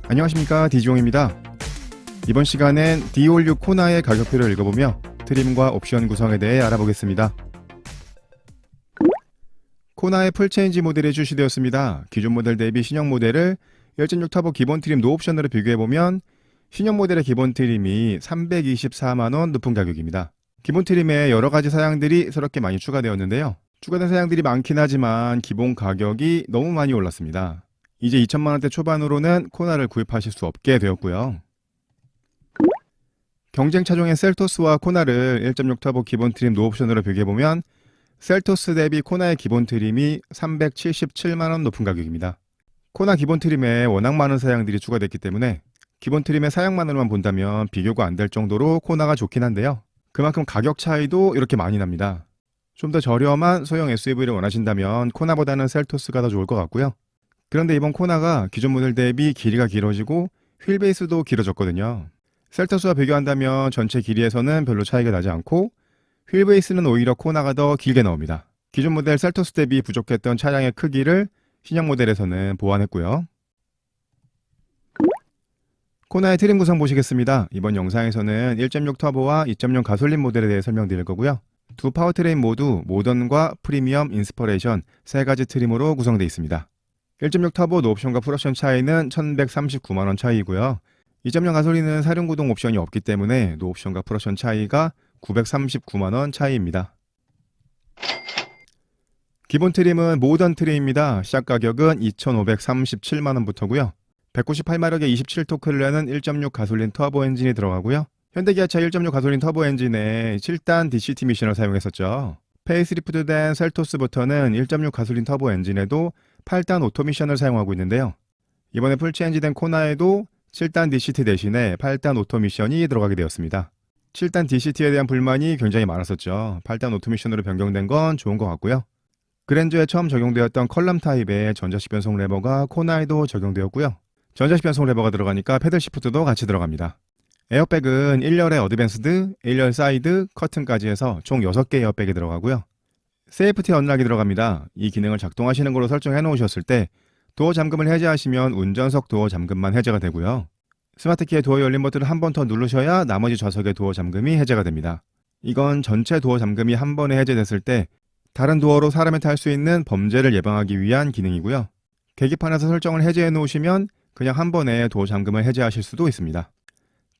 안녕하십니까, 디지용입니다. 이번 시간엔 D56 코나의 가격표를 읽어보며 트림과 옵션 구성에 대해 알아보겠습니다. 코나의 풀체인지 모델이 출시되었습니다. 기존 모델 대비 신형 모델을 1.6 터보 기본 트림 노옵션으로 비교해보면 신형 모델의 기본 트림이 324만원 높은 가격입니다. 기본 트림에 여러가지 사양들이 새롭게 많이 추가되었는데요. 추가된 사양들이 많긴 하지만 기본 가격이 너무 많이 올랐습니다. 이제 2천만원대 초반으로는 코나를 구입하실 수 없게 되었고요. 경쟁 차종인 셀토스와 코나를 1.6 터보 기본 트림 노옵션으로 비교해보면 셀토스 대비 코나의 기본 트림이 377만원 높은 가격입니다. 코나 기본 트림에 워낙 많은 사양들이 추가됐기 때문에 기본 트림의 사양만으로만 본다면 비교가 안 될 정도로 코나가 좋긴 한데요. 그만큼 가격 차이도 이렇게 많이 납니다. 좀 더 저렴한 소형 SUV를 원하신다면 코나보다는 셀토스가 더 좋을 것 같고요. 그런데 이번 코나가 기존 모델 대비 길이가 길어지고 휠 베이스도 길어졌거든요. 셀토스와 비교한다면 전체 길이에서는 별로 차이가 나지 않고 휠 베이스는 오히려 코나가 더 길게 나옵니다. 기존 모델 셀토스 대비 부족했던 차량의 크기를 신형 모델에서는 보완했고요. 코나의 트림 구성 보시겠습니다. 이번 영상에서는 1.6 터보와 2.0 가솔린 모델에 대해 설명드릴 거고요. 두 파워트레인 모두 모던과 프리미엄, 인스퍼레이션 세 가지 트림으로 구성되어 있습니다. 1.6 터보 노옵션과 풀옵션 차이는 1139만원 차이이고요. 2.0 가솔린은 사륜구동 옵션이 없기 때문에 노옵션과 풀옵션 차이가 939만원 차이입니다. 기본 트림은 모던 트림입니다. 시작 가격은 2,537만원부터고요. 198마력의 27토크를 내는 1.6 가솔린 터보 엔진이 들어가고요. 현대기아차 1.6 가솔린 터보 엔진에 7단 DCT 미션을 사용했었죠. 페이스리프트된 셀토스부터는 1.6 가솔린 터보 엔진에도 8단 오토 미션을 사용하고 있는데요. 이번에 풀체인지된 코나에도 7단 DCT 대신에 8단 오토 미션이 들어가게 되었습니다. 7단 DCT에 대한 불만이 굉장히 많았었죠. 8단 오토 미션으로 변경된 건 좋은 것 같고요. 그랜저에 처음 적용되었던 컬럼 타입의 전자식 변속 레버가 코나에도 적용되었고요. 전자식 변속 레버가 들어가니까 패들 시프트도 같이 들어갑니다. 에어백은 1열에 어드밴스드, 1열 사이드, 커튼까지 해서 총 6개 에어백이 들어가고요. 세이프티 언락이 들어갑니다. 이 기능을 작동하시는 걸로 설정해 놓으셨을 때 도어 잠금을 해제하시면 운전석 도어 잠금만 해제가 되고요. 스마트키의 도어 열림 버튼을 한 번 더 누르셔야 나머지 좌석의 도어 잠금이 해제가 됩니다. 이건 전체 도어 잠금이 한 번에 해제됐을 때 다른 도어로 사람이 탈 수 있는 범죄를 예방하기 위한 기능이고요. 계기판에서 설정을 해제해 놓으시면 그냥 한 번에 도어 잠금을 해제하실 수도 있습니다.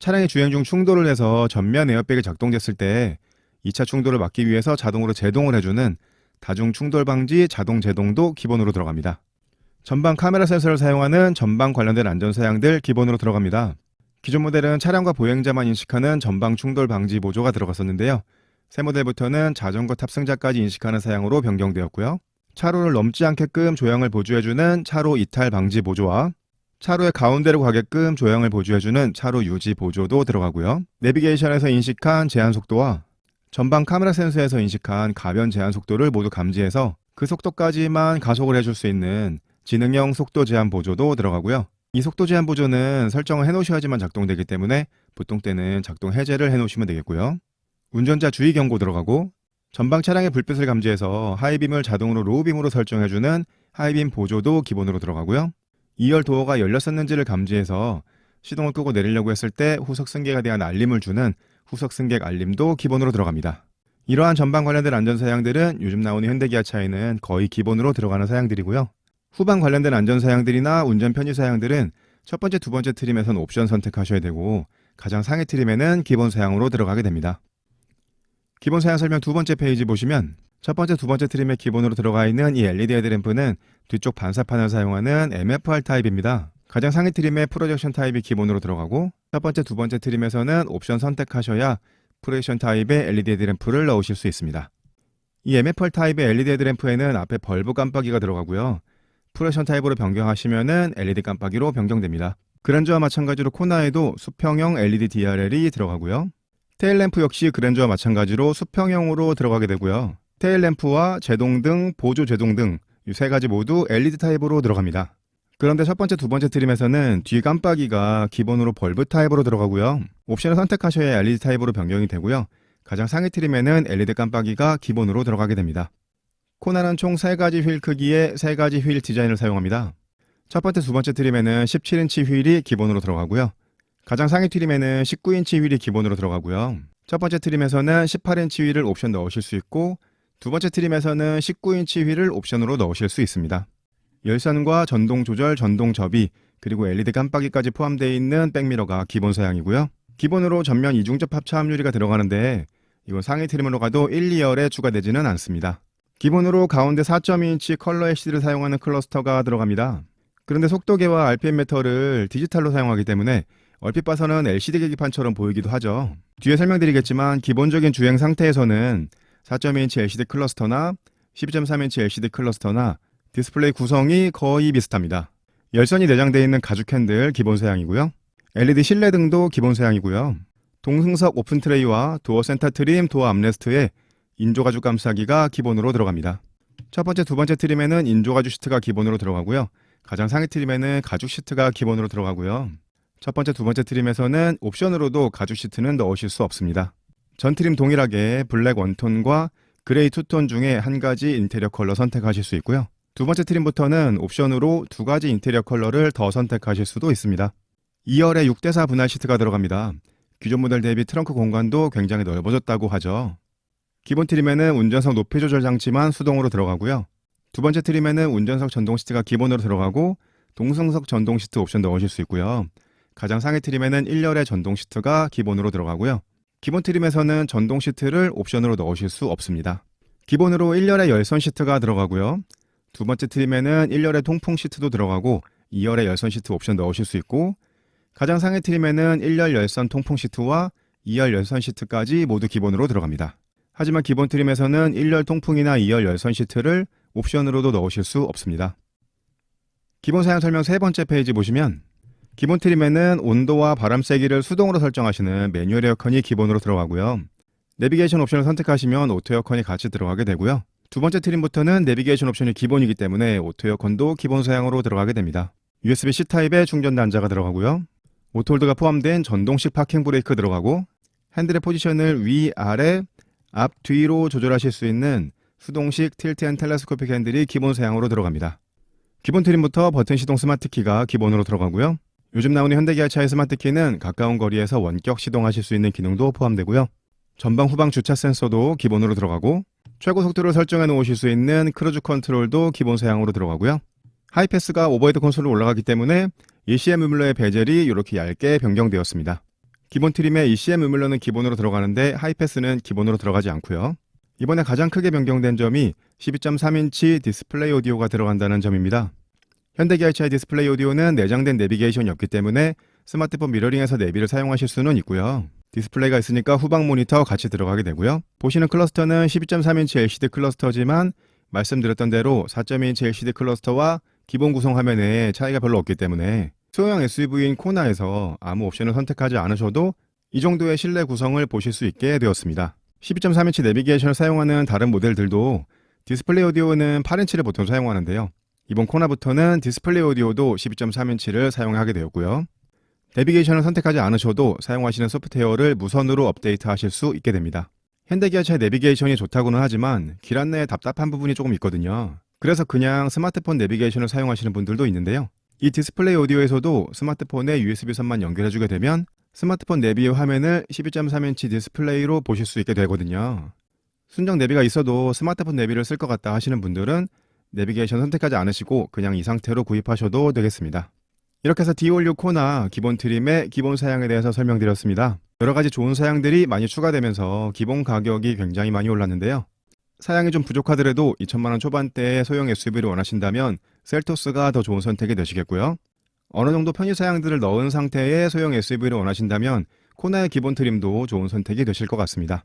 차량이 주행 중 충돌을 해서 전면 에어백이 작동됐을 때 2차 충돌을 막기 위해서 자동으로 제동을 해주는 다중 충돌 방지 자동 제동도 기본으로 들어갑니다. 전방 카메라 센서를 사용하는 전방 관련된 안전사양들 기본으로 들어갑니다. 기존 모델은 차량과 보행자만 인식하는 전방 충돌 방지 보조가 들어갔었는데요. 새 모델부터는 자전거 탑승자까지 인식하는 사양으로 변경되었고요. 차로를 넘지 않게끔 조향을 보조해주는 차로 이탈 방지 보조와 차로의 가운데로 가게끔 조향을 보조해주는 차로 유지 보조도 들어가고요. 내비게이션에서 인식한 제한 속도와 전방 카메라 센서에서 인식한 가변 제한 속도를 모두 감지해서 그 속도까지만 가속을 해줄 수 있는 지능형 속도 제한 보조도 들어가고요. 이 속도 제한 보조는 설정을 해놓으셔야지만 작동되기 때문에 보통 때는 작동 해제를 해놓으시면 되겠고요. 운전자 주의 경고 들어가고 전방 차량의 불빛을 감지해서 하이빔을 자동으로 로우빔으로 설정해주는 하이빔 보조도 기본으로 들어가고요. 2열 도어가 열렸었는지를 감지해서 시동을 끄고 내리려고 했을 때 후석 승객에 대한 알림을 주는 후석 승객 알림도 기본으로 들어갑니다. 이러한 전방 관련된 안전사양들은 요즘 나오는 현대기아차에는 거의 기본으로 들어가는 사양들이고요. 후방 관련된 안전사양들이나 운전 편의사양들은 첫 번째, 두 번째 트림에서는 옵션 선택하셔야 되고 가장 상위 트림에는 기본 사양으로 들어가게 됩니다. 기본 사양 설명 두 번째 페이지 보시면 첫 번째, 두 번째 트림에 기본으로 들어가 있는 이 LED 헤드램프는 뒤쪽 반사판을 사용하는 MFR 타입입니다. 가장 상위 트림에 프로젝션 타입이 기본으로 들어가고 첫 번째, 두 번째 트림에서는 옵션 선택하셔야 프로젝션 타입의 LED 헤드램프를 넣으실 수 있습니다. 이 MFR 타입의 LED 헤드램프에는 앞에 벌브 깜빡이가 들어가고요. 프로젝션 타입으로 변경하시면 LED 깜빡이로 변경됩니다. 그랜저와 마찬가지로 코나에도 수평형 LED DRL이 들어가고요. 테일램프 역시 그랜저와 마찬가지로 수평형으로 들어가게 되고요. 테일램프와 제동등, 보조 제동등 이 세 가지 모두 LED 타입으로 들어갑니다. 그런데 첫 번째, 두 번째 트림에서는 뒤 깜빡이가 기본으로 벌브 타입으로 들어가고요. 옵션을 선택하셔야 LED 타입으로 변경이 되고요. 가장 상위 트림에는 LED 깜빡이가 기본으로 들어가게 됩니다. 코나는 총 3가지 휠 크기의 3가지 휠 디자인을 사용합니다. 첫 번째, 두 번째 트림에는 17인치 휠이 기본으로 들어가고요. 가장 상위 트림에는 19인치 휠이 기본으로 들어가고요. 첫 번째 트림에서는 18인치 휠을 옵션 넣으실 수 있고, 두 번째 트림에서는 19인치 휠을 옵션으로 넣으실 수 있습니다. 열선과 전동 조절, 전동 접이, 그리고 LED 깜빡이까지 포함되어 있는 백미러가 기본 사양이고요. 기본으로 전면 이중접 합차 함유리가 들어가는데 이건 상위 트림으로 가도 1, 2열에 추가되지는 않습니다. 기본으로 가운데 4.2인치 컬러 LCD를 사용하는 클러스터가 들어갑니다. 그런데 속도계와 RPM 메터를 디지털로 사용하기 때문에 얼핏 봐서는 LCD 계기판처럼 보이기도 하죠. 뒤에 설명드리겠지만 기본적인 주행 상태에서는 4.2인치 LCD 클러스터나 12.3인치 LCD 클러스터나 디스플레이 구성이 거의 비슷합니다. 열선이 내장되어 있는 가죽 핸들 기본 사양이고요. LED 실내 등도 기본 사양이고요. 동승석 오픈 트레이와 도어 센터 트림, 도어 암레스트에 인조 가죽 감싸기가 기본으로 들어갑니다. 첫 번째, 두 번째 트림에는 인조 가죽 시트가 기본으로 들어가고요. 가장 상위 트림에는 가죽 시트가 기본으로 들어가고요. 첫 번째, 두 번째 트림에서는 옵션으로도 가죽 시트는 넣으실 수 없습니다. 전 트림 동일하게 블랙 원톤과 그레이 투톤 중에 한 가지 인테리어 컬러 선택하실 수 있고요. 두 번째 트림부터는 옵션으로 두 가지 인테리어 컬러를 더 선택하실 수도 있습니다. 2열에 6대4 분할 시트가 들어갑니다. 기존 모델 대비 트렁크 공간도 굉장히 넓어졌다고 하죠. 기본 트림에는 운전석 높이 조절 장치만 수동으로 들어가고요. 두 번째 트림에는 운전석 전동 시트가 기본으로 들어가고 동승석 전동 시트 옵션 넣으실 수 있고요. 가장 상위 트림에는 1열에 전동 시트가 기본으로 들어가고요. 기본 트림에서는 전동 시트를 옵션으로 넣으실 수 없습니다. 기본으로 1열에 열선 시트가 들어가고요. 두 번째 트림에는 1열에 통풍 시트도 들어가고 2열에 열선 시트 옵션 넣으실 수 있고, 가장 상위 트림에는 1열 열선 통풍 시트와 2열 열선 시트까지 모두 기본으로 들어갑니다. 하지만 기본 트림에서는 1열 통풍이나 2열 열선 시트를 옵션으로도 넣으실 수 없습니다. 기본 사양 설명 세 번째 페이지 보시면 기본 트림에는 온도와 바람 세기를 수동으로 설정하시는 매뉴얼 에어컨이 기본으로 들어가고요. 내비게이션 옵션을 선택하시면 오토 에어컨이 같이 들어가게 되고요. 두 번째 트림부터는 내비게이션 옵션이 기본이기 때문에 오토 에어컨도 기본 사양으로 들어가게 됩니다. USB-C 타입의 충전 단자가 들어가고요. 오토홀드가 포함된 전동식 파킹 브레이크 들어가고, 핸들의 포지션을 위, 아래, 앞, 뒤로 조절하실 수 있는 수동식 틸트 앤 텔레스코픽 핸들이 기본 사양으로 들어갑니다. 기본 트림부터 버튼 시동 스마트 키가 기본으로 들어가고요. 요즘 나오는 현대기아차의 스마트 키는 가까운 거리에서 원격 시동하실 수 있는 기능도 포함되고요. 전방 후방 주차 센서도 기본으로 들어가고, 최고 속도를 설정해 놓으실 수 있는 크루즈 컨트롤도 기본 사양으로 들어가고요. 하이패스가 오버헤드 콘솔로 올라가기 때문에 ECM 우물러의 베젤이 이렇게 얇게 변경되었습니다. 기본 트림에 ECM 우물러는 기본으로 들어가는데 하이패스는 기본으로 들어가지 않고요. 이번에 가장 크게 변경된 점이 12.3인치 디스플레이 오디오가 들어간다는 점입니다. 현대기아차의 디스플레이 오디오는 내장된 내비게이션이 없기 때문에 스마트폰 미러링에서 내비를 사용하실 수는 있고요. 디스플레이가 있으니까 후방 모니터 같이 들어가게 되고요. 보시는 클러스터는 12.3인치 LCD 클러스터지만 말씀드렸던 대로 4.2인치 LCD 클러스터와 기본 구성 화면에 차이가 별로 없기 때문에 소형 SUV인 코나에서 아무 옵션을 선택하지 않으셔도 이 정도의 실내 구성을 보실 수 있게 되었습니다. 12.3인치 내비게이션을 사용하는 다른 모델들도 디스플레이 오디오는 8인치를 보통 사용하는데요. 이번 코나부터는 디스플레이 오디오도 12.3인치를 사용하게 되었고요. 내비게이션을 선택하지 않으셔도 사용하시는 소프트웨어를 무선으로 업데이트하실 수 있게 됩니다. 현대기아차의 내비게이션이 좋다고는 하지만 길 안내에 답답한 부분이 조금 있거든요. 그래서 그냥 스마트폰 내비게이션을 사용하시는 분들도 있는데요. 이 디스플레이 오디오에서도 스마트폰에 USB선만 연결해주게 되면 스마트폰 내비 화면을 12.3인치 디스플레이로 보실 수 있게 되거든요. 순정 내비가 있어도 스마트폰 내비를 쓸 것 같다 하시는 분들은 내비게이션 선택하지 않으시고 그냥 이 상태로 구입하셔도 되겠습니다. 이렇게 해서 D56 코나 기본 트림의 기본 사양에 대해서 설명드렸습니다. 여러가지 좋은 사양들이 많이 추가되면서 기본 가격이 굉장히 많이 올랐는데요. 사양이 좀 부족하더라도 2천만원 초반대의 소형 SUV를 원하신다면 셀토스가 더 좋은 선택이 되시겠고요. 어느 정도 편의 사양들을 넣은 상태의 소형 SUV를 원하신다면 코나의 기본 트림도 좋은 선택이 되실 것 같습니다.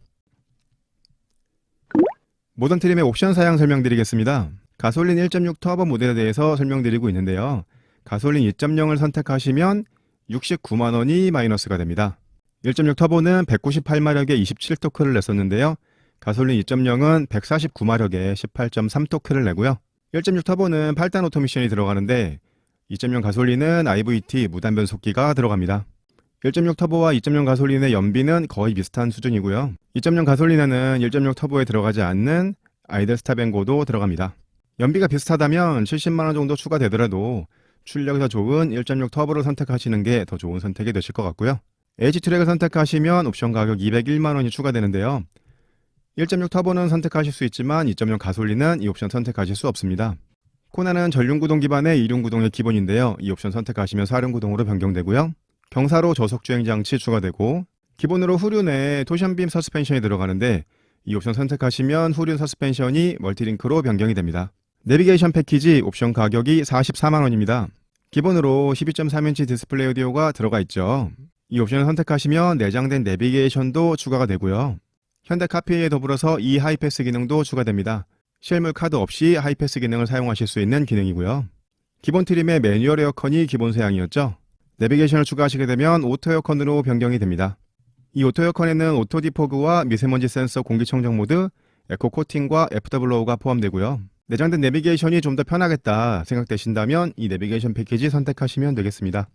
모던 트림의 옵션 사양 설명드리겠습니다. 가솔린 1.6 터보 모델에 대해서 설명드리고 있는데요. 가솔린 2.0을 선택하시면 69만원이 마이너스가 됩니다. 1.6 터보는 198마력에 27토크를 냈었는데요. 가솔린 2.0은 149마력에 18.3토크를 내고요. 1.6 터보는 8단 오토미션이 들어가는데 2.0 가솔린은 IVT 무단 변속기가 들어갑니다. 1.6 터보와 2.0 가솔린의 연비는 거의 비슷한 수준이고요. 2.0 가솔린에는 1.6 터보에 들어가지 않는 아이들 스탑 앤고도 들어갑니다. 연비가 비슷하다면 70만원 정도 추가되더라도 출력이 더 좋은 1.6 터보를 선택하시는 게 더 좋은 선택이 되실 것 같고요. H트랙을 선택하시면 옵션 가격 201만 원이 추가되는데요. 1.6 터보는 선택하실 수 있지만 2.0 가솔린은 이 옵션 선택하실 수 없습니다. 코나는 전륜구동 기반의 이륜구동이 기본인데요. 이 옵션 선택하시면 사륜구동으로 변경되고요. 경사로 저속주행장치 추가되고 기본으로 후륜에 토션빔 서스펜션이 들어가는데 이 옵션 선택하시면 후륜 서스펜션이 멀티링크로 변경이 됩니다. 내비게이션 패키지 옵션 가격이 44만 원입니다. 기본으로 12.3인치 디스플레이 오디오가 들어가 있죠. 이 옵션을 선택하시면 내장된 내비게이션도 추가가 되고요. 현대 카피에 더불어서 이 하이패스 기능도 추가됩니다. 실물 카드 없이 하이패스 기능을 사용하실 수 있는 기능이고요. 기본 트림의 매뉴얼 에어컨이 기본 사양이었죠. 내비게이션을 추가하시게 되면 오토 에어컨으로 변경이 됩니다. 이 오토 에어컨에는 오토 디포그와 미세먼지 센서 공기청정 모드, 에코 코팅과 애프터블로우가 포함되고요. 내장된 내비게이션이 좀 더 편하겠다 생각되신다면 이 내비게이션 패키지 선택하시면 되겠습니다.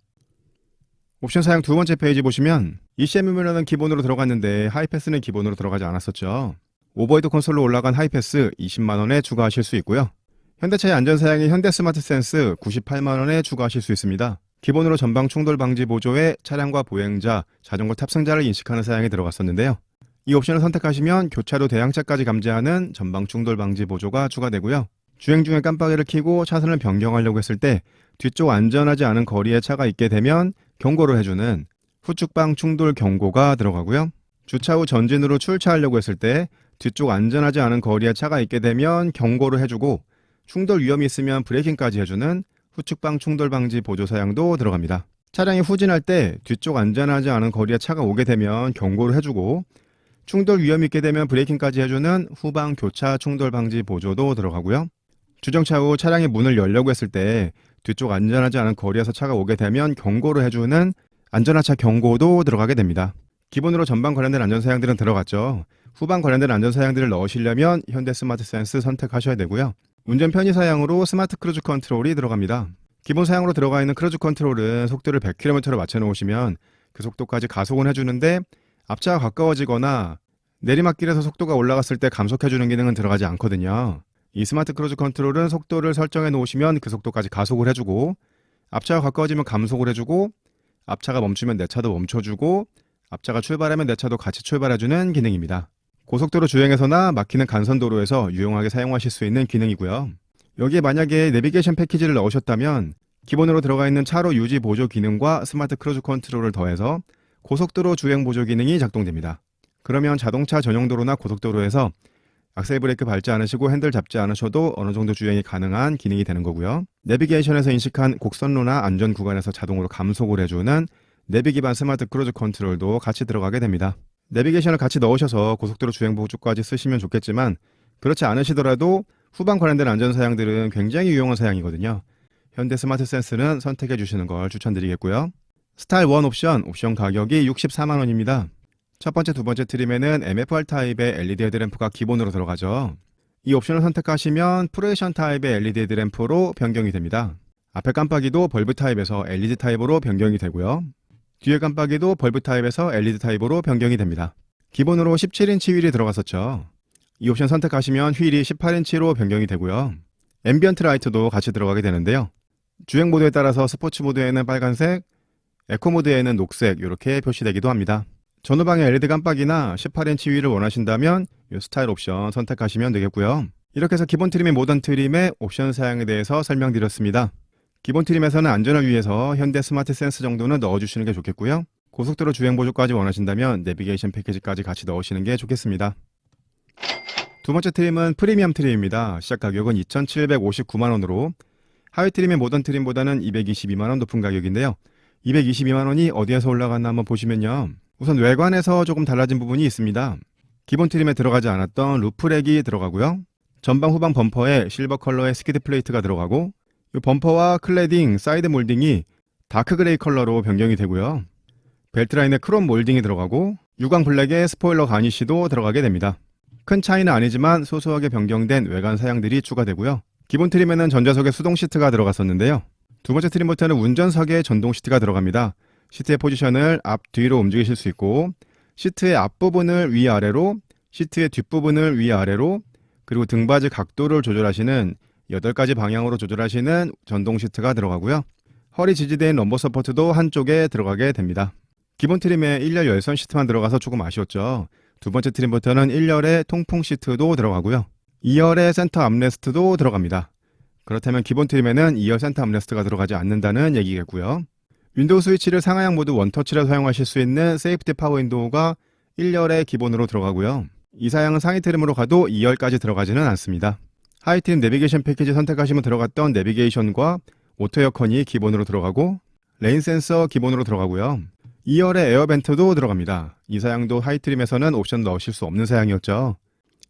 옵션 사양 두 번째 페이지 보시면 ECM이라는 기본으로 들어갔는데 하이패스는 기본으로 들어가지 않았었죠. 오버헤드 콘솔로 올라간 하이패스 20만원에 추가하실 수 있고요. 현대차의 안전사양인 현대 스마트 센스 98만원에 추가하실 수 있습니다. 기본으로 전방 충돌 방지 보조에 차량과 보행자, 자전거 탑승자를 인식하는 사양이 들어갔었는데요. 이 옵션을 선택하시면 교차로 대항차까지 감지하는 전방 충돌 방지 보조가 추가되고요. 주행 중에 깜빡이를 켜고 차선을 변경하려고 했을 때 뒤쪽 안전하지 않은 거리에 차가 있게 되면 경고를 해주는 후측방 충돌 경고가 들어가고요. 주차 후 전진으로 출차하려고 했을 때 뒤쪽 안전하지 않은 거리에 차가 있게 되면 경고를 해주고 충돌 위험이 있으면 브레이킹까지 해주는 후측방 충돌 방지 보조 사양도 들어갑니다. 차량이 후진할 때 뒤쪽 안전하지 않은 거리에 차가 오게 되면 경고를 해주고 충돌 위험이 있게 되면 브레이킹까지 해주는 후방 교차 충돌 방지 보조도 들어가고요. 주정차 후 차량이 문을 열려고 했을 때 뒤쪽 안전하지 않은 거리에서 차가 오게 되면 경고를 해주는 안전하차 경고도 들어가게 됩니다. 기본으로 전방 관련된 안전사양들은 들어갔죠. 후방 관련된 안전사양들을 넣으시려면 현대 스마트 센스 선택하셔야 되고요. 운전 편의 사양으로 스마트 크루즈 컨트롤이 들어갑니다. 기본 사양으로 들어가 있는 크루즈 컨트롤은 속도를 100km로 맞춰 놓으시면 그 속도까지 가속은 해주는데 앞차가 가까워지거나 내리막길에서 속도가 올라갔을 때 감속해주는 기능은 들어가지 않거든요. 이 스마트 크루즈 컨트롤은 속도를 설정해 놓으시면 그 속도까지 가속을 해주고 앞차가 가까워지면 감속을 해주고 앞차가 멈추면 내 차도 멈춰주고 앞차가 출발하면 내 차도 같이 출발해주는 기능입니다. 고속도로 주행에서나 막히는 간선도로에서 유용하게 사용하실 수 있는 기능이고요. 여기에 만약에 내비게이션 패키지를 넣으셨다면 기본으로 들어가 있는 차로 유지 보조 기능과 스마트 크루즈 컨트롤을 더해서 고속도로 주행 보조 기능이 작동됩니다. 그러면 자동차 전용도로나 고속도로에서 악셀 브레이크 밟지 않으시고 핸들 잡지 않으셔도 어느 정도 주행이 가능한 기능이 되는 거고요. 내비게이션에서 인식한 곡선로나 안전 구간에서 자동으로 감속을 해주는 내비 기반 스마트 크루즈 컨트롤도 같이 들어가게 됩니다. 내비게이션을 같이 넣으셔서 고속도로 주행 보조까지 쓰시면 좋겠지만 그렇지 않으시더라도 후방 관련된 안전 사양들은 굉장히 유용한 사양이거든요. 현대 스마트 센스는 선택해 주시는 걸 추천드리겠고요. 스타일 1 옵션 가격이 64만 원입니다. 첫 번째, 두 번째 트림에는 MFR 타입의 LED 헤드램프가 기본으로 들어가죠. 이 옵션을 선택하시면 프로에이션 타입의 LED 헤드램프로 변경이 됩니다. 앞에 깜빡이도 벌브 타입에서 LED 타입으로 변경이 되고요. 뒤에 깜빡이도 벌브 타입에서 LED 타입으로 변경이 됩니다. 기본으로 17인치 휠이 들어갔었죠. 이 옵션 선택하시면 휠이 18인치로 변경이 되고요. 앰비언트 라이트도 같이 들어가게 되는데요. 주행 모드에 따라서 스포츠 모드에는 빨간색, 에코 모드에는 녹색 이렇게 표시되기도 합니다. 전후방에 LED 깜빡이나 18인치 휠을 원하신다면 이 스타일 옵션 선택하시면 되겠고요. 이렇게 해서 기본 트림의 모던 트림의 옵션 사양에 대해서 설명드렸습니다. 기본 트림에서는 안전을 위해서 현대 스마트 센스 정도는 넣어주시는 게 좋겠고요. 고속도로 주행 보조까지 원하신다면 내비게이션 패키지까지 같이 넣으시는 게 좋겠습니다. 두 번째 트림은 프리미엄 트림입니다. 시작 가격은 2,759만원으로 하위 트림의 모던 트림보다는 222만원 높은 가격인데요. 222만원이 어디에서 올라갔나 한번 보시면요. 우선 외관에서 조금 달라진 부분이 있습니다. 기본 트림에 들어가지 않았던 루프렉이 들어가고요. 전방 후방 범퍼에 실버 컬러의 스키드 플레이트가 들어가고 이 범퍼와 클래딩, 사이드 몰딩이 다크 그레이 컬러로 변경이 되고요. 벨트라인에 크롬 몰딩이 들어가고 유광 블랙의 스포일러 가니쉬도 들어가게 됩니다. 큰 차이는 아니지만 소소하게 변경된 외관 사양들이 추가되고요. 기본 트림에는 전좌석에 수동 시트가 들어갔었는데요. 두 번째 트림부터는 운전석에 전동 시트가 들어갑니다. 시트의 포지션을 앞, 뒤로 움직이실 수 있고 시트의 앞부분을 위아래로, 시트의 뒷부분을 위아래로, 그리고 등받이 각도를 조절하시는 8가지 방향으로 조절하시는 전동 시트가 들어가고요. 허리 지지대인 럼버 서포트도 한쪽에 들어가게 됩니다. 기본 트림에 1열 열선 시트만 들어가서 조금 아쉬웠죠. 두 번째 트림부터는 1열에 통풍 시트도 들어가고요. 2열에 센터 암레스트도 들어갑니다. 그렇다면 기본 트림에는 2열 센터 암레스트가 들어가지 않는다는 얘기겠고요. 윈도우 스위치를 상하향 모드 원터치로 사용하실 수 있는 세이프티 파워 윈도우가 1열에 기본으로 들어가고요. 이 사양은 상위 트림으로 가도 2열까지 들어가지는 않습니다. 하이 트림 내비게이션 패키지 선택하시면 들어갔던 내비게이션과 오토 에어컨이 기본으로 들어가고 레인 센서 기본으로 들어가고요. 2열에 에어벤트도 들어갑니다. 이 사양도 하이 트림에서는 옵션 넣으실 수 없는 사양이었죠.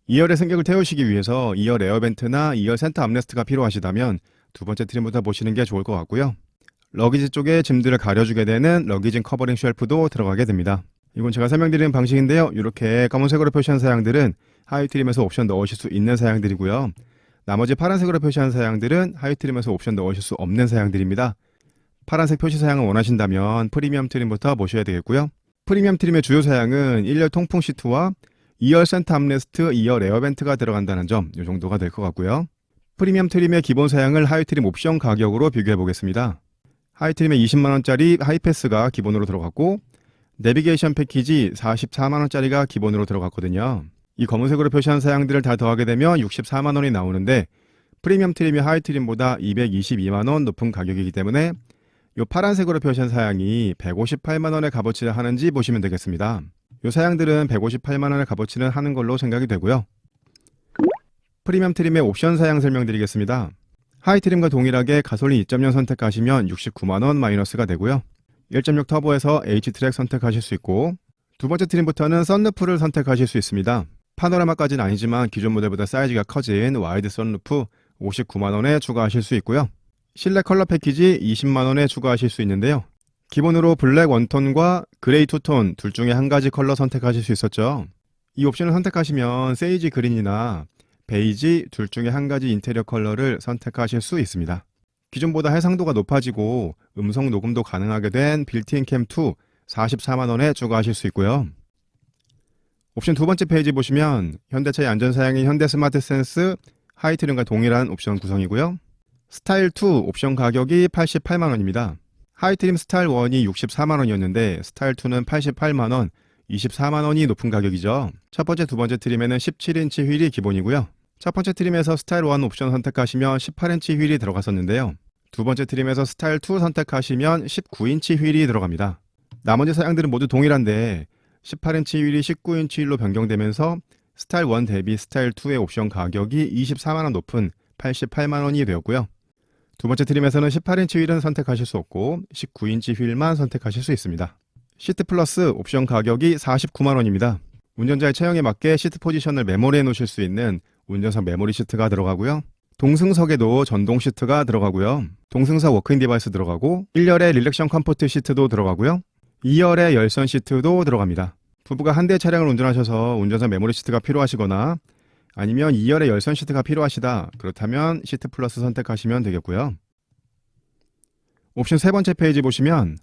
2열의 승객을 태우시기 위해서 2열 에어벤트나 2열 센터 암레스트가 필요하시다면 두 번째 트림부터 보시는 게 좋을 것 같고요. 러기지 쪽에 짐들을 가려주게 되는 러기진 커버링 쉘프도 들어가게 됩니다. 이건 제가 설명드리는 방식인데요. 이렇게 검은색으로 표시한 사양들은 하이 트림에서 옵션 넣으실 수 있는 사양들이고요. 나머지 파란색으로 표시한 사양들은 하이 트림에서 옵션 넣으실 수 없는 사양들입니다. 파란색 표시 사양을 원하신다면 프리미엄 트림부터 보셔야 되겠고요. 프리미엄 트림의 주요 사양은 1열 통풍 시트와 2열 센터 암레스트, 2열 에어벤트가 들어간다는 점, 이 정도가 될 것 같고요. 프리미엄 트림의 기본 사양을 하이 트림 옵션 가격으로 비교해 보겠습니다. 하이 트림에 20만원짜리 하이패스가 기본으로 들어갔고 내비게이션 패키지 44만원짜리가 기본으로 들어갔거든요. 이 검은색으로 표시한 사양들을 다 더하게 되면 64만원이 나오는데 프리미엄 트림이 하이 트림보다 222만원 높은 가격이기 때문에 이 파란색으로 표시한 사양이 158만원의 값어치를 하는지 보시면 되겠습니다. 이 사양들은 158만원의 값어치는 하는 걸로 생각이 되고요. 프리미엄 트림의 옵션 사양 설명드리겠습니다. 하이 트림과 동일하게 가솔린 2.0 선택하시면 69만원 마이너스가 되고요. 1.6 터보에서 H트랙 선택하실 수 있고 두 번째 트림부터는 썬루프를 선택하실 수 있습니다. 파노라마까지는 아니지만 기존 모델보다 사이즈가 커진 와이드 썬루프 59만원에 추가하실 수 있고요. 실내 컬러 패키지 20만원에 추가하실 수 있는데요. 기본으로 블랙 원톤과 그레이 투톤 둘 중에 한 가지 컬러 선택하실 수 있었죠. 이 옵션을 선택하시면 세이지 그린이나 베이지 둘 중에 한 가지 인테리어 컬러를 선택하실 수 있습니다. 기존보다 해상도가 높아지고 음성 녹음도 가능하게 된 빌트인 캠2 44만원에 추가하실 수 있고요. 옵션 두 번째 페이지 보시면 현대차의 안전사양인 현대 스마트 센스 하이 트림과 동일한 옵션 구성이고요. 스타일 2 옵션 가격이 88만원입니다. 하이 트림 스타일 1이 64만원이었는데 스타일 2는 88만원, 24만원이 높은 가격이죠. 첫 번째, 두 번째 트림에는 17인치 휠이 기본이고요. 첫 번째 트림에서 스타일 1 옵션 선택하시면 18인치 휠이 들어갔었는데요. 두 번째 트림에서 스타일 2 선택하시면 19인치 휠이 들어갑니다. 나머지 사양들은 모두 동일한데 18인치 휠이 19인치 휠로 변경되면서 스타일 1 대비 스타일 2의 옵션 가격이 24만원 높은 88만원이 되었고요. 두 번째 트림에서는 18인치 휠은 선택하실 수 없고 19인치 휠만 선택하실 수 있습니다. 시트 플러스 옵션 가격이 49만원입니다. 운전자의 체형에 맞게 시트 포지션을 메모리해 놓으실 수 있는 운전석 메모리 시트가 들어가고요. 동승석에도 전동 시트가 들어가고요. 동승석 워크인 디바이스 들어가고 1열에 릴렉션 컴포트 시트도 들어가고요. 2열에 열선 시트도 들어갑니다. 부부가 한 대의 차량을 운전하셔서 운전석 메모리 시트가 필요하시거나 아니면 2열에 열선 시트가 필요하시다. 그렇다면 시트 플러스 선택하시면 되겠고요. 옵션 세 번째 페이지 보시면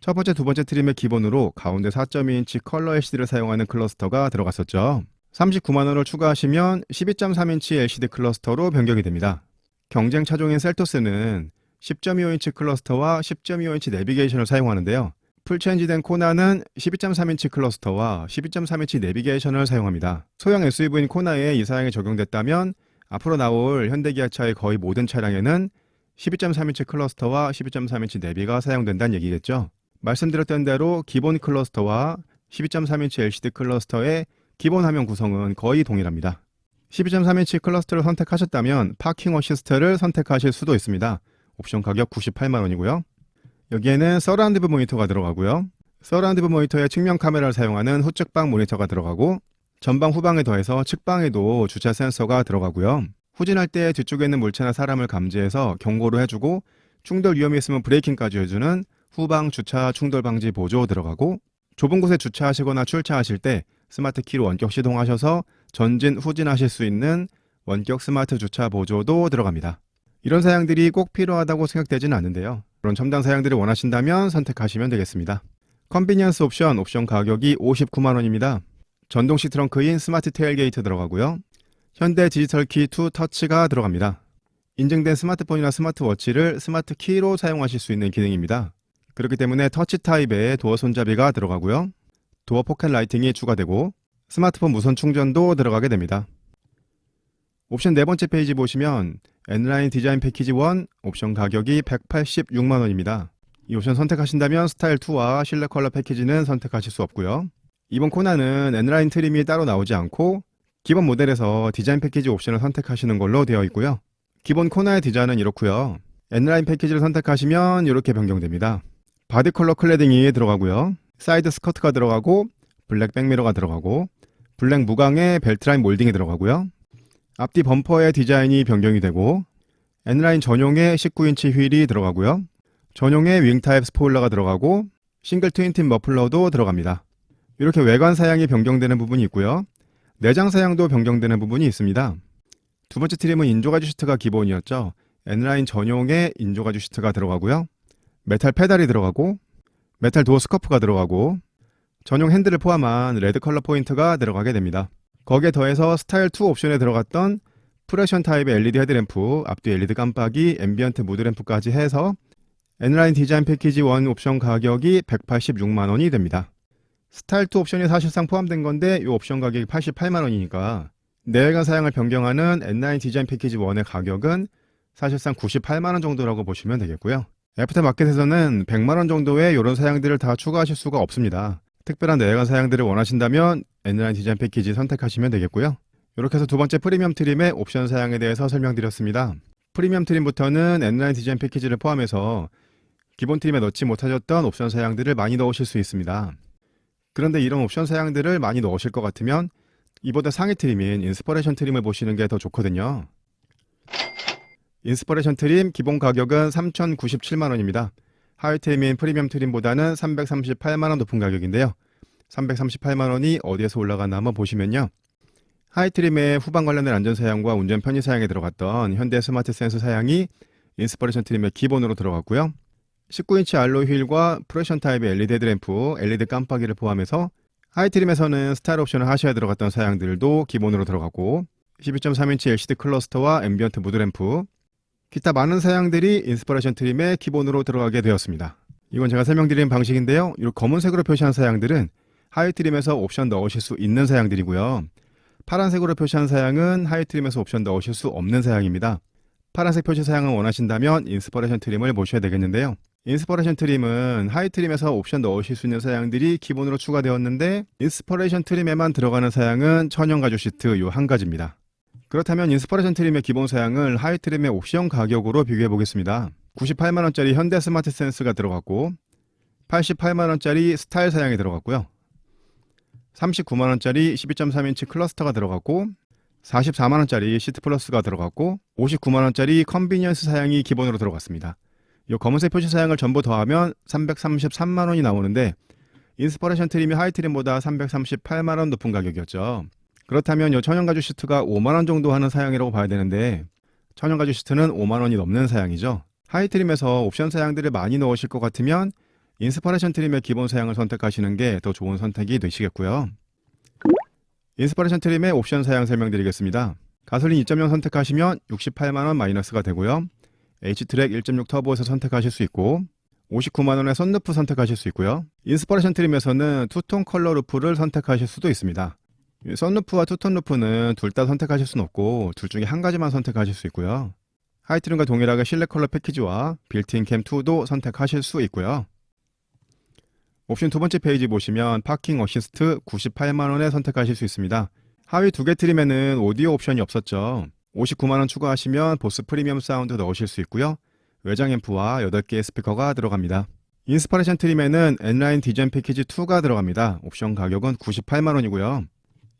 첫 번째, 두 번째 트림의 기본으로 가운데 4.2인치 컬러 LCD를 사용하는 클러스터가 들어갔었죠. 39만원을 추가하시면 12.3인치 LCD 클러스터로 변경이 됩니다. 경쟁 차종인 셀토스는 10.25인치 클러스터와 10.25인치 내비게이션을 사용하는데요. 풀체인지된 코나는 12.3인치 클러스터와 12.3인치 내비게이션을 사용합니다. 소형 SUV인 코나에 이 사양이 적용됐다면 앞으로 나올 현대기아차의 거의 모든 차량에는 12.3인치 클러스터와 12.3인치 내비가 사용된다는 얘기겠죠. 말씀드렸던 대로 기본 클러스터와 12.3인치 LCD 클러스터의 기본 화면 구성은 거의 동일합니다. 12.3인치 클러스터를 선택하셨다면 파킹 어시스트를 선택하실 수도 있습니다. 옵션 가격 98만원이고요. 여기에는 서라운드 뷰 모니터가 들어가고요. 서라운드 뷰 모니터에 측면 카메라를 사용하는 후측방 모니터가 들어가고 전방 후방에 더해서 측방에도 주차 센서가 들어가고요. 후진할 때 뒤쪽에 있는 물체나 사람을 감지해서 경고를 해주고 충돌 위험이 있으면 브레이킹까지 해주는 후방 주차 충돌 방지 보조 들어가고 좁은 곳에 주차하시거나 출차하실 때 스마트 키로 원격 시동하셔서 전진 후진하실 수 있는 원격 스마트 주차 보조도 들어갑니다. 이런 사양들이 꼭 필요하다고 생각되지는 않는데요. 그런 첨단 사양들을 원하신다면 선택하시면 되겠습니다. 컨비니언스 옵션 가격이 59만원입니다. 전동식 트렁크인 스마트 테일게이트 들어가고요. 현대 디지털 키 2 터치가 들어갑니다. 인증된 스마트폰이나 스마트워치를 스마트 키로 사용하실 수 있는 기능입니다. 그렇기 때문에 터치 타입의 도어 손잡이가 들어가고요. 도어 포켓 라이팅이 추가되고 스마트폰 무선 충전도 들어가게 됩니다. 옵션 네 번째 페이지 보시면 N라인 디자인 패키지 1 옵션 가격이 186만원입니다. 이 옵션 선택하신다면 스타일 2와 실내 컬러 패키지는 선택하실 수 없고요. 이번 코나는 N라인 트림이 따로 나오지 않고 기본 모델에서 디자인 패키지 옵션을 선택하시는 걸로 되어 있고요. 기본 코나의 디자인은 이렇고요. N라인 패키지를 선택하시면 이렇게 변경됩니다. 바디 컬러 클래딩이 들어가고요. 사이드 스커트가 들어가고 블랙 백미러가 들어가고 블랙 무광의 벨트라인 몰딩이 들어가고요. 앞뒤 범퍼의 디자인이 변경이 되고 N라인 전용의 19인치 휠이 들어가고요. 전용의 윙 타입 스포일러가 들어가고 싱글 트윈틴 머플러도 들어갑니다. 이렇게 외관 사양이 변경되는 부분이 있고요. 내장 사양도 변경되는 부분이 있습니다. 두 번째 트림은 인조가죽 시트가 기본이었죠. N라인 전용의 인조가죽 시트가 들어가고요. 메탈 페달이 들어가고 메탈 도어 스커프가 들어가고 전용 핸들을 포함한 레드 컬러 포인트가 들어가게 됩니다. 거기에 더해서 스타일 2 옵션에 들어갔던 프레션 타입의 LED 헤드램프, 앞뒤 LED 깜빡이, 앰비언트 무드램프까지 해서 N라인 디자인 패키지 1 옵션 가격이 186만원이 됩니다. 스타일 2 옵션이 사실상 포함된 건데 이 옵션 가격이 88만원이니까 내외관 사양을 변경하는 N라인 디자인 패키지 1의 가격은 사실상 98만원 정도라고 보시면 되겠고요. 애프터마켓에서는 100만원 정도의 이런 사양들을 다 추가하실 수가 없습니다. 특별한 내외관 사양들을 원하신다면 N라인 디자인 패키지 선택하시면 되겠고요. 이렇게 해서 두 번째 프리미엄 트림의 옵션 사양에 대해서 설명드렸습니다. 프리미엄 트림부터는 N라인 디자인 패키지를 포함해서 기본 트림에 넣지 못하셨던 옵션 사양들을 많이 넣으실 수 있습니다. 그런데 이런 옵션 사양들을 많이 넣으실 것 같으면 이보다 상위 트림인 인스퍼레이션 트림을 보시는 게 더 좋거든요. 인스퍼레이션 트림 기본 가격은 3,097만원입니다. 하위 트림인 프리미엄 트림보다는 338만원 높은 가격인데요. 338만원이 어디에서 올라가나 한번 보시면요. 하위 트림의 후방 관련된 안전 사양과 운전 편의 사양에 들어갔던 현대 스마트 센서 사양이 인스퍼레이션 트림의 기본으로 들어갔고요. 19인치 알로이 휠과 프레션 타입의 LED 헤드램프, LED 깜빡이를 포함해서 하위 트림에서는 스타일 옵션을 하셔야 들어갔던 사양들도 기본으로 들어갔고 12.3인치 LCD 클러스터와 앰비언트 무드램프, 기타 많은 사양들이 인스퍼레이션 트림의 기본으로 들어가게 되었습니다. 이건 제가 설명드린 방식인데요. 이 검은색으로 표시한 사양들은 하위 트림에서 옵션 넣으실 수 있는 사양들이고요. 파란색으로 표시한 사양은 하위 트림에서 옵션 넣으실 수 없는 사양입니다. 파란색 표시 사양을 원하신다면 인스퍼레이션 트림을 보셔야 되겠는데요. 인스퍼레이션 트림은 하위 트림에서 옵션 넣으실 수 있는 사양들이 기본으로 추가되었는데 인스퍼레이션 트림에만 들어가는 사양은 천연 가죽 시트 요 한 가지입니다. 그렇다면 인스퍼레이션 트림의 기본 사양을 하위 트림의 옵션 가격으로 비교해 보겠습니다. 98만원짜리 현대 스마트 센스가 들어갔고 88만원짜리 스타일 사양이 들어갔고요. 39만원짜리 12.3인치 클러스터가 들어갔고 44만원짜리 시트 플러스가 들어갔고 59만원짜리 컨비니언스 사양이 기본으로 들어갔습니다. 이 검은색 표시 사양을 전부 더하면 333만원이 나오는데 인스퍼레이션 트림이 하위 트림보다 338만원 높은 가격이었죠. 그렇다면 이 천연가죽 시트가 5만원 정도 하는 사양이라고 봐야 되는데 천연가죽 시트는 5만원이 넘는 사양이죠. 하위 트림에서 옵션 사양들을 많이 넣으실 것 같으면 인스퍼레이션 트림의 기본 사양을 선택하시는 게 더 좋은 선택이 되시겠고요. 인스퍼레이션 트림의 옵션 사양 설명드리겠습니다. 가솔린 2.0 선택하시면 68만원 마이너스가 되고요. H트랙 1.6 터보에서 선택하실 수 있고 59만원의 선루프 선택하실 수 있고요. 인스퍼레이션 트림에서는 투톤 컬러 루프를 선택하실 수도 있습니다. 선루프와 투톤 루프는 둘 다 선택하실 수는 없고 둘 중에 한 가지만 선택하실 수 있고요. 하위 트림과 동일하게 실내 컬러 패키지와 빌트인 캠 2도 선택하실 수 있고요. 옵션 두 번째 페이지 보시면 파킹 어시스트 98만원에 선택하실 수 있습니다. 하위 두 개 트림에는 오디오 옵션이 없었죠. 59만원 추가하시면 보스 프리미엄 사운드 넣으실 수 있고요. 외장 앰프와 8개의 스피커가 들어갑니다. 인스퍼레이션 트림에는 N라인 디자인 패키지 2가 들어갑니다. 옵션 가격은 98만원이고요.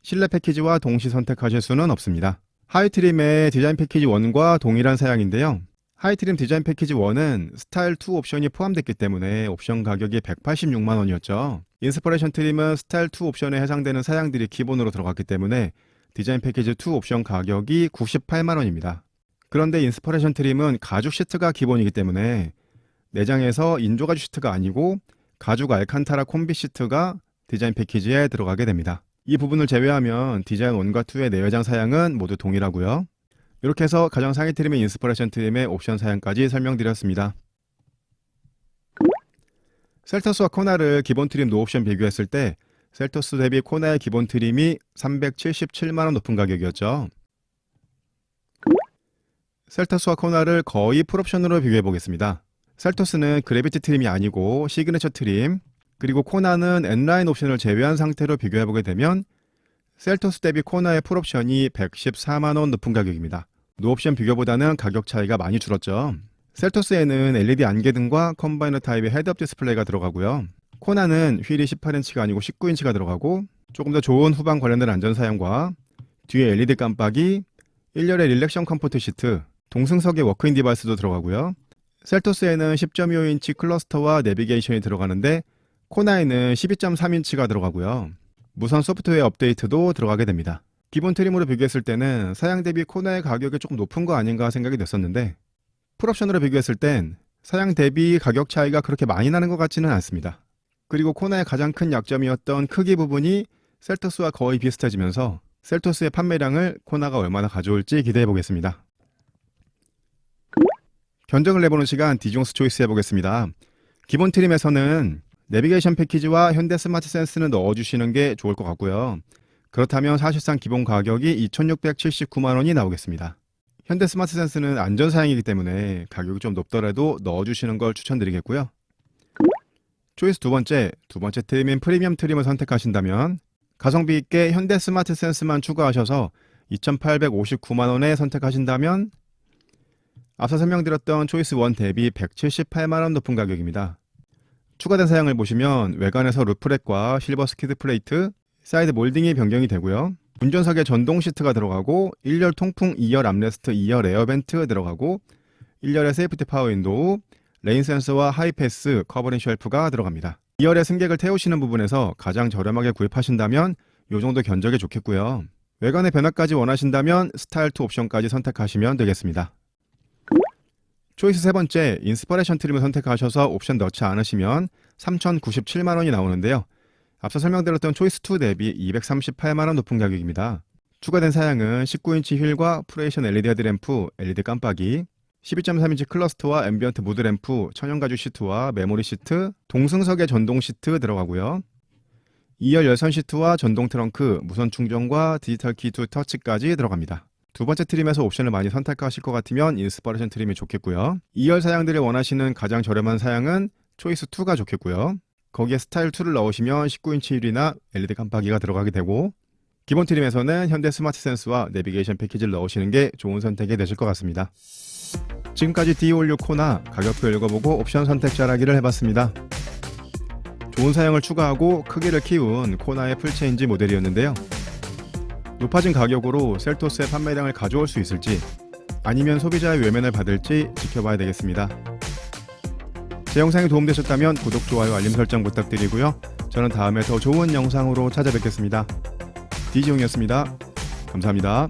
실내 패키지와 동시 선택하실 수는 없습니다. 하위 트림의 디자인 패키지 1과 동일한 사양인데요. 하위 트림 디자인 패키지 1은 스타일 2 옵션이 포함됐기 때문에 옵션 가격이 186만원이었죠. 인스퍼레이션 트림은 스타일 2 옵션에 해당되는 사양들이 기본으로 들어갔기 때문에 디자인 패키지 2 옵션 가격이 98만원입니다. 그런데 인스퍼레이션 트림은 가죽 시트가 기본이기 때문에 내장에서 인조가죽 시트가 아니고 가죽 알칸타라 콤비 시트가 디자인 패키지에 들어가게 됩니다. 이 부분을 제외하면 디자인 1과 2의 내외장 사양은 모두 동일하고요. 이렇게 해서 가장 상위 트림인 인스퍼레이션 트림의 옵션 사양까지 설명드렸습니다. 셀토스와 코나를 기본 트림 노옵션 비교했을 때 셀토스 대비 코나의 기본 트림이 377만원 높은 가격이었죠. 셀토스와 코나를 거의 풀옵션으로 비교해 보겠습니다. 셀토스는 그래비티 트림이 아니고 시그니처 트림, 그리고 코나는 N라인 옵션을 제외한 상태로 비교해 보게 되면 셀토스 대비 코나의 풀옵션이 114만원 높은 가격입니다. 노옵션 비교보다는 가격 차이가 많이 줄었죠. 셀토스에는 LED 안개등과 컴바이너 타입의 헤드업 디스플레이가 들어가고요. 코나는 휠이 18인치가 아니고 19인치가 들어가고 조금 더 좋은 후방 관련된 안전사양과 뒤에 LED 깜빡이, 1열의 릴렉션 컴포트 시트, 동승석의 워크인 디바이스도 들어가고요. 셀토스에는 10.25인치 클러스터와 내비게이션이 들어가는데 코나에는 12.3인치가 들어가고요. 무선 소프트웨어 업데이트도 들어가게 됩니다. 기본 트림으로 비교했을 때는 사양 대비 코나의 가격이 조금 높은 거 아닌가 생각이 됐었는데 풀옵션으로 비교했을 땐 사양 대비 가격 차이가 그렇게 많이 나는 것 같지는 않습니다. 그리고 코나의 가장 큰 약점이었던 크기 부분이 셀토스와 거의 비슷해지면서 셀토스의 판매량을 코나가 얼마나 가져올지 기대해 보겠습니다. 견적을 내보는 시간 디종스 초이스 해보겠습니다. 기본 트림에서는 내비게이션 패키지와 현대 스마트 센스는 넣어주시는 게 좋을 것 같고요. 그렇다면 사실상 기본 가격이 2,679만원이 나오겠습니다. 현대 스마트 센스는 안전사양이기 때문에 가격이 좀 높더라도 넣어주시는 걸 추천드리겠고요. 초이스 두 번째 트림인 프리미엄 트림을 선택하신다면 가성비 있게 현대 스마트 센스만 추가하셔서 2,859만원에 선택하신다면 앞서 설명드렸던 초이스 1 대비 178만원 높은 가격입니다. 추가된 사양을 보시면 외관에서 루프렉과 실버 스키드 플레이트, 사이드 몰딩이 변경이 되고요. 운전석에 전동 시트가 들어가고 1열 통풍 2열 암레스트 2열 에어벤트 들어가고 1열의 세이프티 파워 윈도우, 레인 센서와 하이패스 커버링 쉘프가 들어갑니다. 2열의 승객을 태우시는 부분에서 가장 저렴하게 구입하신다면 이 정도 견적이 좋겠고요. 외관의 변화까지 원하신다면 스타일 2 옵션까지 선택하시면 되겠습니다. 초이스 세 번째 인스퍼레이션 트림을 선택하셔서 옵션 넣지 않으시면 3,097만원이 나오는데요. 앞서 설명드렸던 초이스 2 대비 238만원 높은 가격입니다. 추가된 사양은 19인치 휠과 프레이션 LED 헤드램프, LED 깜빡이, 12.3인치 클러스터와 앰비언트 무드 램프, 천연가죽 시트와 메모리 시트, 동승석의 전동 시트 들어가고요. 2열 열선 시트와 전동 트렁크, 무선 충전과 디지털 키 투 터치까지 들어갑니다. 두 번째 트림에서 옵션을 많이 선택하실 것 같으면 인스퍼레이션 트림이 좋겠고요. 2열 사양들을 원하시는 가장 저렴한 사양은 초이스 2가 좋겠고요. 거기에 스타일 2를 넣으시면 19인치 휠이나 LED 깜빡이가 들어가게 되고 기본 트림에서는 현대 스마트 센스와 내비게이션 패키지를 넣으시는 게 좋은 선택이 되실 것 같습니다. 지금까지 D56 코나 가격표 읽어보고 옵션 선택 자라기를 해봤습니다. 좋은 사양을 추가하고 크기를 키운 코나의 풀체인지 모델이었는데요. 높아진 가격으로 셀토스의 판매량을 가져올 수 있을지 아니면 소비자의 외면을 받을지 지켜봐야 되겠습니다. 제 영상이 도움되셨다면 구독, 좋아요, 알림 설정 부탁드리고요. 저는 다음에 더 좋은 영상으로 찾아뵙겠습니다. 디지용이었습니다. 감사합니다.